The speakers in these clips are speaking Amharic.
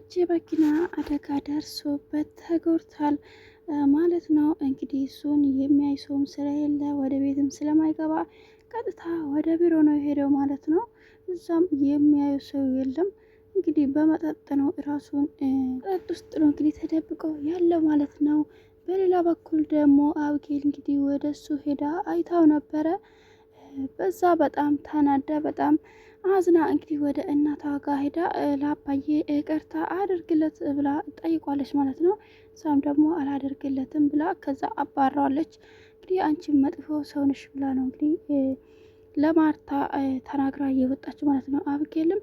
ደረጀ መኪና አደጋ ደርሶበት ተጎድቷል ማለት ነው። እንግዲህ እሱን የሚያይ ሰውም ስለሌለ ወደ ቤትም ስለማይገባ ቀጥታ ወደ ቢሮ ነው የሄደው ማለት ነው። እዛም የሚያዩ ሰው የለም። እንግዲህ በመጠጥ ነው ራሱን መጠጥ ውስጥ ነው እንግዲህ ተደብቆ ያለው ማለት ነው። በሌላ በኩል ደግሞ አብጌል እንግዲህ ወደ እሱ ሄዳ አይታው ነበረ። በዛ በጣም ተናዳ በጣም አዝና እንግዲህ ወደ እናቷ ጋር ሄዳ ለአባዬ ይቅርታ አድርግለት ብላ ጠይቋለች ማለት ነው። እሷም ደግሞ አላደርግለትም ብላ ከዛ አባራዋለች። እንግዲህ አንቺም መጥፎ ሰውንሽ ብላ ነው እንግዲህ ለማርታ ተናግራ እየወጣች ማለት ነው። አብጌልም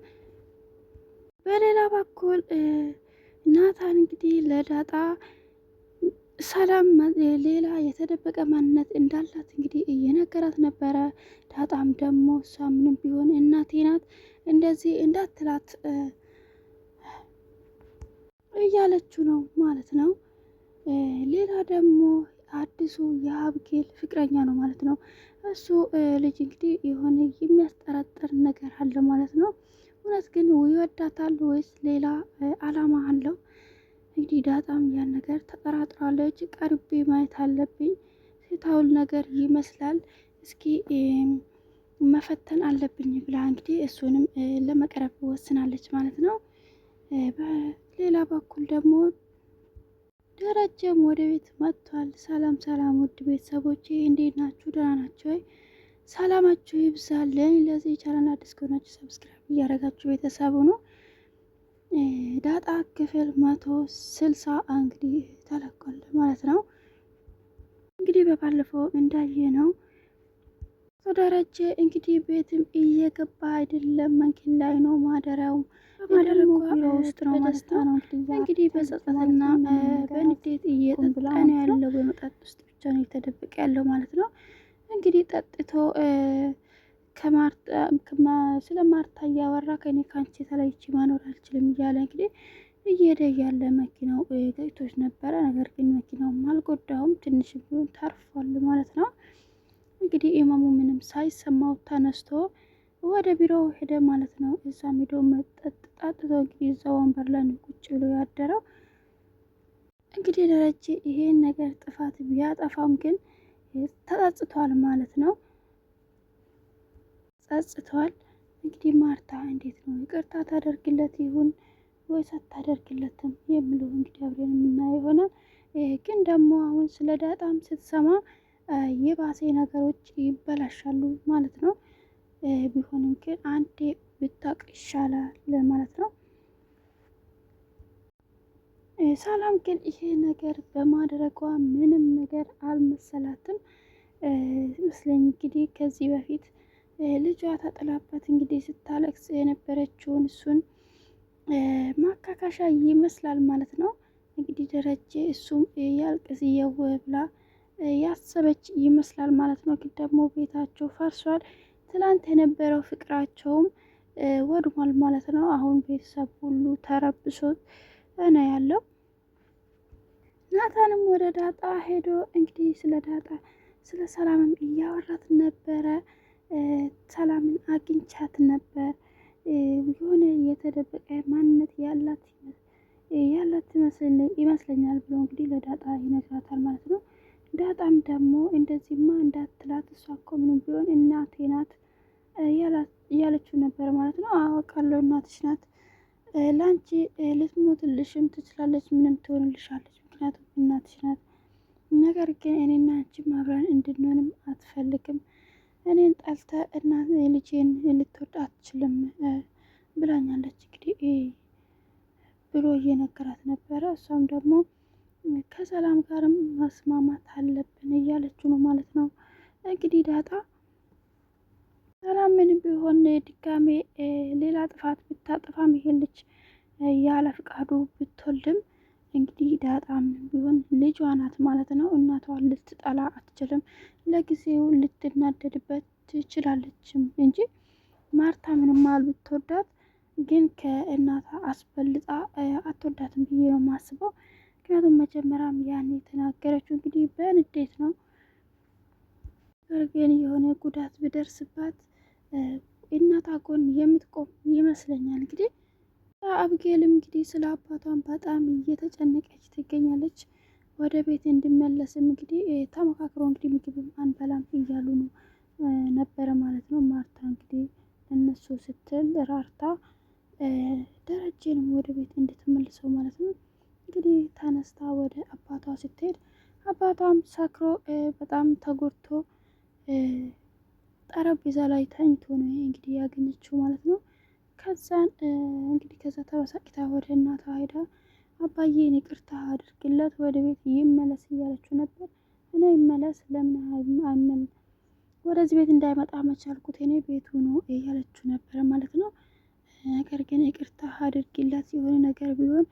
በሌላ በኩል ናታን እንግዲህ ለዳጣ ሰላም ሌላ የተደበቀ ማንነት እንዳላት እንግዲህ እየነገራት ነበረ። ዳጣም ደግሞ እሷ ምንም ቢሆን እናቴ ናት እንደዚህ እንዳትላት እያለችው ነው ማለት ነው። ሌላ ደግሞ አዲሱ የአብጌል ፍቅረኛ ነው ማለት ነው። እሱ ልጅ እንግዲህ የሆነ የሚያስጠረጥር ነገር አለ ማለት ነው። እውነት ግን ይወዳታል ወይስ ሌላ አላማ አለው? እንግዲህ ዳጣም ያን ነገር ተጠራጥራለች። ቀርቤ ማየት አለብኝ፣ ሴታውል ነገር ይመስላል፣ እስኪ መፈተን አለብኝ ብላ እንግዲህ እሱንም ለመቅረብ ወስናለች ማለት ነው። በሌላ በኩል ደግሞ ደረጀም ወደ ቤት መጥቷል። ሰላም ሰላም ውድ ቤተሰቦቼ እንዴት ናችሁ? ደህና ናቸው ወይ? ሰላማችሁ ይብዛልኝ። ለዚህ ቻናል አዲስ ከሆናችሁ ሰብስክራይብ እያደረጋችሁ ቤተሰቡ ነው። ዳጣ ክፍል 160 እንግዲህ ተለቋል ማለት ነው። እንግዲህ በባለፈው እንዳየ ነው ደረጀ እንግዲህ ቤትም እየገባ አይደለም፣ መንኪን ላይ ነው ማደሪያው ቢሮ ውስጥ ነው ማለት ነው። እንግዲህ በጸጸትና በንዴት እየጠጣ ነው ያለው። በመጠጥ ውስጥ ብቻ ነው የተደበቀ ያለው ማለት ነው። እንግዲህ ጠጥቶ ስለ ማርታ እያወራ ከኔ ካንቺ ተለይቼ መኖር አልችልም እያለ እንግዲህ እየሄደ ያለ መኪናው ገጭቶች ነበረ። ነገር ግን መኪናውም አልጎዳውም፣ ትንሽ ቢሆን ተርፏል ማለት ነው። እንግዲህ ኢማሙ ምንም ሳይሰማው ተነስቶ ወደ ቢሮ ሄደ ማለት ነው። እዛም ሄዶ መጠጥ ጠጥቶ እንግዲህ እዛ ወንበር ላይ ቁጭ ብሎ ያደረው። እንግዲህ ደረጀ ይሄን ነገር ጥፋት ቢያጠፋም ግን ተጸጽቷል ማለት ነው። ጸጽቷል። እንግዲህ ማርታ እንዴት ነው ይቅርታ ታደርግለት ይሁን ወይስ አታደርግለትም የሚለው እንግዲህ አብረን የምናየው ይሆናል። ግን ደግሞ አሁን ስለ ዳጣም ስትሰማ የባሴ ነገሮች ይበላሻሉ ማለት ነው። ቢሆንም ግን አንዴ ብታውቅ ይሻላል ማለት ነው። ሰላም ግን ይሄ ነገር በማድረጓ ምንም ነገር አልመሰላትም ይመስለኝ። እንግዲህ ከዚህ በፊት ልጇ ተጥላበት እንግዲህ ስታለቅስ የነበረችውን እሱን ማካካሻ ይመስላል ማለት ነው። እንግዲህ ደረጀ እሱም ያልቅስ ብላ ያሰበች ይመስላል ማለት ነው። ግን ደግሞ ቤታቸው ፈርሷል። ትላንት የነበረው ፍቅራቸውም ወድሟል ማለት ነው። አሁን ቤተሰብ ሁሉ ተረብሶት ነው ያለው። ናታንም ወደ ዳጣ ሄዶ እንግዲህ ስለ ዳጣ ስለ ሰላምም እያወራት ነበረ። ሰላምን አግኝቻት ነበር፣ የሆነ የተደበቀ ማንነት ያላት ይመስለኛል ብሎ እንግዲህ ለዳጣ ይነግራታል ማለት ነው። ዳጣም ደግሞ እንደዚህማ እንዳትላት፣ እሷ እኮ ምንም ቢሆን እናቴ ናት እያለችው ነበር ማለት ነው። አወቃለሁ እናትሽ ናት፣ ለአንቺ ልትሞትልሽም ትችላለች፣ ምንም ትሆንልሻለች፣ ምክንያቱም እናትሽ ናት። ነገር ግን እኔና አንቺም አብረን እንድንሆንም አትፈልግም። እኔን ጠልተ እናት ልጄን ልትወድ አትችልም ብላኛለች እንግዲህ ብሎ እየነገራት ነበረ። እሷም ደግሞ ከሰላም ጋርም መስማማት አለብን እያለችው ነው ማለት ነው። እንግዲህ ዳጣ ሰላም ምንም ቢሆን ድጋሜ ሌላ ጥፋት ብታጠፋም ይሄ ልጅ ያለ ፍቃዱ ብትወልድም እንግዲህ ዳጣም ቢሆን ልጇ ናት ማለት ነው። እናቷን ልትጠላ አትችልም። ለጊዜው ልትናደድበት ትችላለችም እንጂ ማርታ ምንም አል ብትወዳት ግን ከእናቷ አስበልጣ አትወዳትም ብዬ ነው የማስበው። ምክንያቱም መጀመሪያም ያን የተናገረችው እንግዲህ በንዴት ነው። ግን የሆነ ጉዳት ብደርስባት እናቷ ጎን የምትቆም ይመስለኛል። እንግዲህ አብጌልም እንግዲህ ስለ አባቷን በጣም እየተጨነቀች ትገኛለች። ወደ ቤት እንዲመለስም እንግዲህ ተመካክሮ እንግዲህ ምግብም አንበላም እያሉ ነው ነበረ ማለት ነው። ማርታ እንግዲህ እነሱ ስትል ራርታ ደረጀንም ወደ ቤት እንድትመልሰው ማለት ነው። እንግዲህ ተነስታ ወደ አባቷ ስትሄድ አባቷም ሰክሮ በጣም ተጎድቶ ጠረጴዛ ላይ ተኝቶ ነው እንግዲህ ያገኘችው ማለት ነው። ከዛን እንግዲህ ከዛ ተበሳጭታ ወደ እናቷ ሄዳ አባዬን ይቅርታ አድርግለት ወደ ቤት ይመለስ እያለችው ነበር። እኔ ይመለስ ለምን አይመን ወደዚህ ቤት እንዳይመጣ መቻልኩት እኔ ቤቱ ነው እያለችው ነበረ ማለት ነው። ነገር ግን ይቅርታ አድርጊለት የሆነ ነገር ቢሆን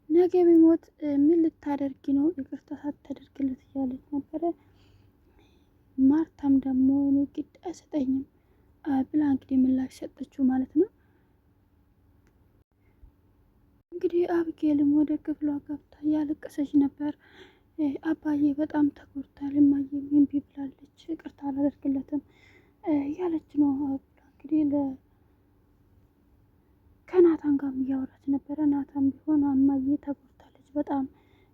ነገ ቢሞት ምን ልታደርጊ ነው ይቅርታ ሳታደርግለት እያለች ነበረ። ማርታም ደግሞ እኔ ግድ አይሰጠኝም ብላ እንግዲህ ምላሽ ሰጠችው ማለት ነው። እንግዲህ አብጌልም ወደ ክፍሏ ገብታ እያለቀሰች ነበር። አባዬ በጣም ተጎድቷል፣ እማዬ እምቢ ብላለች፣ ይቅርታ አላደርግለትም እያለች ነው ብላ እንግዲህ ከናታን ጋር እያወራች ነበረ። ናታን ቢሆን እማዬ ተጎድታለች በጣም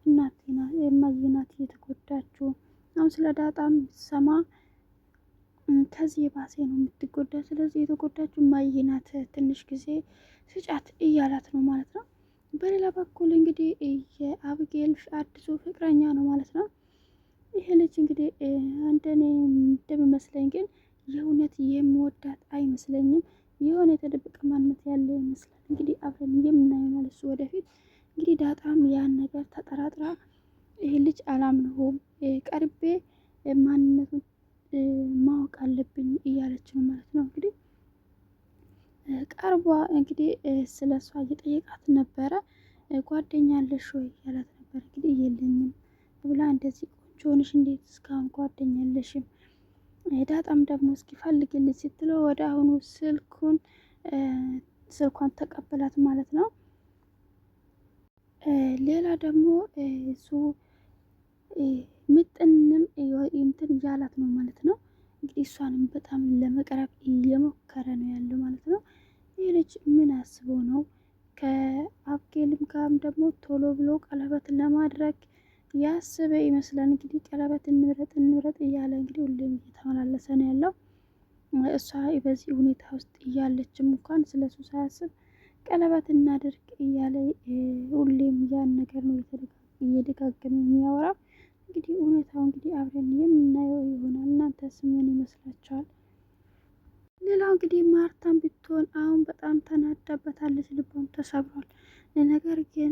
እማዬ ናት እየተጎዳችው አሁን ስለ ዳጣም ሰማ ከዚህ የባሴ ነው የምትጎዳ፣ ስለዚህ የተጎዳችው እማዬ ናት፣ ትንሽ ጊዜ ስጫት እያላት ነው ማለት ነው። በሌላ በኩል እንግዲህ የአብጌል አዲሱ ፍቅረኛ ነው ማለት ነው። ይሄ ልጅ እንግዲህ እንደኔ እንደሚመስለኝ ግን የእውነት የምወዳት አይመስለኝም። የሆነ የተደበቀ ማንነት ያለ ይመስላል። እንግዲህ አብረን የምናየው ማለት እሱ ወደፊት እንግዲህ ዳጣም ያን ነገር ተጠራጥራ ይሄ ልጅ አላምነውም ቀርቤ ማንነቱን ማወቅ አለብኝ እያለች ነው ማለት ነው። እንግዲህ ቀርቧ እንግዲህ ስለ እሷ እየጠየቃት ነበረ። ጓደኛ አለሽ ወይ እያላት ነበር። እንግዲህ የለኝም ብላ እንደዚህ ቆንጆ ሆነሽ እንዴት እስካሁን ጓደኛ የለሽም? ዳጣም ደግሞ እስኪ ፈልግልኝ ስትለው ወደ አሁኑ ስልኳን ተቀበላት ማለት ነው። ሌላ ደግሞ እሱ ምጥንም እንትን እያላት ነው ማለት ነው። እንግዲህ እሷንም በጣም ለመቅረብ እየሞከረ ነው ያለው ማለት ነው። ይህ ልጅ ምን አስበው ነው? ከአብጌልም ጋርም ደግሞ ቶሎ ብሎ ቀለበት ለማድረግ ያስበ ይመስላል። እንግዲህ ቀለበት እንምረጥ እያለ እንግዲህ ሁሌም እየተመላለሰ ነው ያለው። እሷ በዚህ ሁኔታ ውስጥ እያለችም እንኳን ስለሱ ሳያስብ ቀለበት እናድርግ እያለ ሁሌም ያን ነገር ነው እየደጋገመ የሚያወራው። እንግዲህ እውነታው እንግዲህ አብረን የምናየው ይሆናል። እናንተስ ምን ይመስላችኋል? ሌላው እንግዲህ ማርታም ብትሆን አሁን በጣም ተናዳበታለች፣ ልቧም ተሰብሯል። ነገር ግን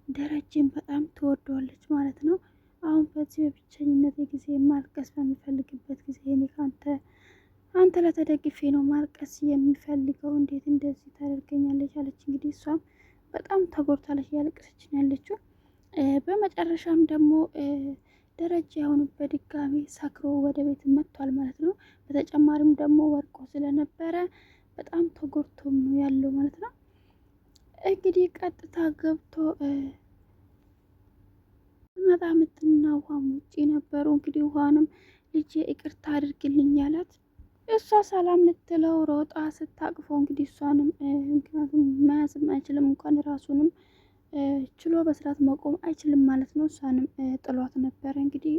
ደረጀን በጣም ትወደዋለች ማለት ነው። አሁን በዚህ በብቸኝነት ጊዜ ማልቀስ በሚፈልግበት ጊዜ እኔ አንተ ለተደግፌ ነው ማልቀስ የሚፈልገው፣ እንዴት እንደዚህ ታደርገኛለች አለች። እንግዲህ እሷም በጣም ተጎድታለች፣ እያለቀሰች ነው ያለችው። በመጨረሻም ደግሞ ደረጀ አሁን በድጋሚ ሰክሮ ወደ ቤት መጥቷል ማለት ነው። በተጨማሪም ደግሞ ወርቆ ስለነበረ በጣም ተጎድቶም ነው ያለው ማለት ነው። እንግዲህ ቀጥታ ገብቶ መጣ ምትና ውሃም ውጪ ነበሩ። እንግዲህ ውሃንም ልጄ ይቅርታ አድርግልኝ ያላት እሷ ሰላም ልትለው ሮጣ ስታቅፈው እንግዲህ እሷንም ምክንያቱም መያዝም አይችልም እንኳን ራሱንም ችሎ በስርዓት መቆም አይችልም ማለት ነው። እሷንም ጥሏት ነበረ። እንግዲህ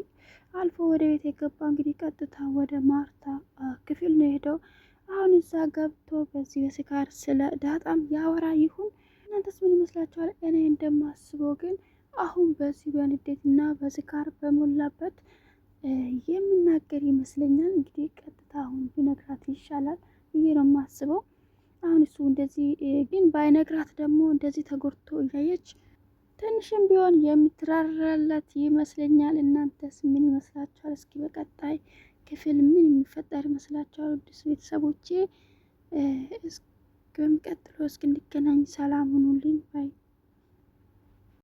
አልፎ ወደ ቤት የገባ እንግዲህ ቀጥታ ወደ ማርታ ክፍል ነው የሄደው። አሁን እዛ ገብቶ በዚህ በስካር ስለ ዳጣም ያወራ ይሁን? እናንተስ ምን ይመስላችኋል? እኔ እንደማስበው ግን አሁን በዚህ በንዴት እና በስካር በሞላበት የሚናገር ይመስለኛል። እንግዲህ ቀጥታ አሁን ቢነግራት ይሻላል ብዬ ነው የማስበው። አሁን እሱ እንደዚህ ግን ባይነግራት ደግሞ እንደዚህ ተጎድቶ እያየች ትንሽም ቢሆን የምትራራለት ይመስለኛል። እናንተስ ምን ይመስላችኋል? እስኪ በቀጣይ ክፍል ምን የሚፈጠር ይመስላችኋል? ውድ ቤተሰቦቼ እስከሚቀጥለው እስክንገናኝ ሰላም ሁኑልኝ ባይ